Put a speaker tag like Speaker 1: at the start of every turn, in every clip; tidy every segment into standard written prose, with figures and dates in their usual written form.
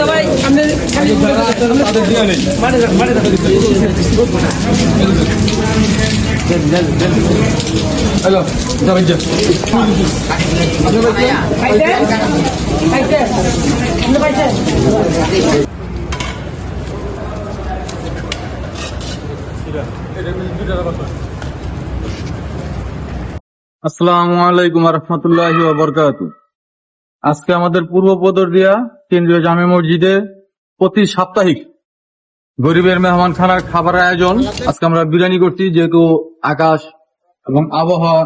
Speaker 1: ভাই আপনি
Speaker 2: হ্যালো আসসালামু আলাইকুম রহমতুল্লাহি ওয়া বারাকাতুহু। আজকে আমাদের পূর্ব পদরদিয়া কেন্দ্রীয় জামে মসজিদে প্রতি সাপ্তাহিক গরিবের মেহমান খানার খাবারের আয়োজন। আজকে আমরা বিরিয়ানি করছি, যেহেতু আকাশ এবং আবহাওয়া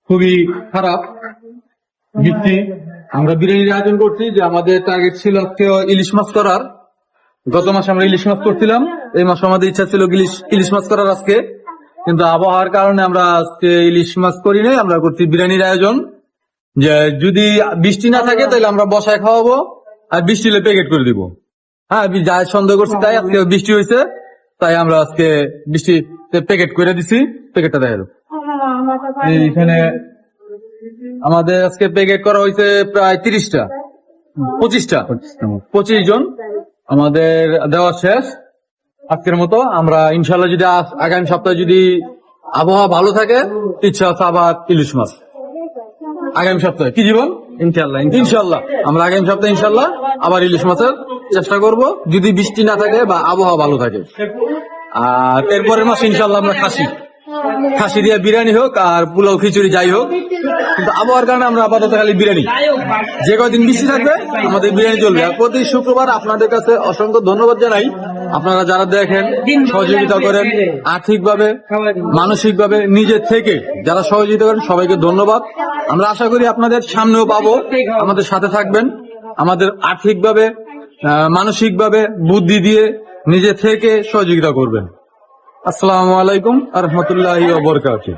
Speaker 2: খুবই খারাপ, বৃষ্টি, আমরা বিরিয়ানির আয়োজন করছি। যে আমাদের টার্গেট ছিল আজকে ইলিশ মাছ করার। গত মাসে আমরা ইলিশ মাছ করছিলাম, এই মাসে আমাদের ইচ্ছা ছিল ইলিশ মাছ করার আজকে, কিন্তু আবহাওয়ার কারণে আমরা আজকে ইলিশ মাছ করি নাই, আমরা করছি বিরিয়ানির আয়োজন। যে যদি বৃষ্টি না থাকে তাহলে আমরা বসায় খাওয়াবো, আর বৃষ্টি হলে প্যাকেট করে দিব। হ্যাঁ, যা সন্দেহ করছি তাই, আজকে বৃষ্টি হয়েছে তাই আমরা আজকে বৃষ্টিতে প্যাকেট করে দিছি। প্যাকেটটা দেখা যাবে এইখানে আমাদের আজকে প্যাকেট করা হয়েছে প্রায় 30টা 25 জন আমাদের দেওয়া শেষ আজকের মতো। আমরা ইনশাল্লাহ যদি আগামী সপ্তাহে যদি আবহাওয়া ভালো থাকে, ইচ্ছা আছে আবার ইলিশ মাছ আগামী সপ্তাহে। কি জীবন? ইনশাল্লাহ আমরা আগামী সপ্তাহে ইনশাল্লাহ আবার ইলিশ মাছের চেষ্টা করব, যদি বৃষ্টি না থাকে বা আবহাওয়া ভালো থাকে। আর এরপরের মাসে ইনশাল্লাহ আমরা খাসি দিয়ে বিরিয়ানি হোক আর পোলাও খিচুড়ি যাই হোক, কিন্তু আবহাওয়ার কারণে আমরা আপাতত খালি বিরিয়ানি। যে কয়দিন বৃষ্টি থাকবে আমাদের বিরিয়ানি চলবে। আর প্রতি শুক্রবার আপনাদের কাছে অসংখ্য ধন্যবাদ জানাই, আপনারা যারা দেখেন, সহযোগিতা করেন আর্থিকভাবে, মানসিকভাবে, নিজের থেকে যারা সহযোগিতা করেন, সবাইকে ধন্যবাদ। আমরা আশা করি আপনাদের সামনেও পাবো, আমাদের সাথে থাকবেন, আমাদের আর্থিকভাবে, মানসিকভাবে, বুদ্ধি দিয়ে নিজে থেকে সহযোগিতা করবেন। আসসালামু আলাইকুম রহমতুল্লাহি ওয়া বারাকাতুহু।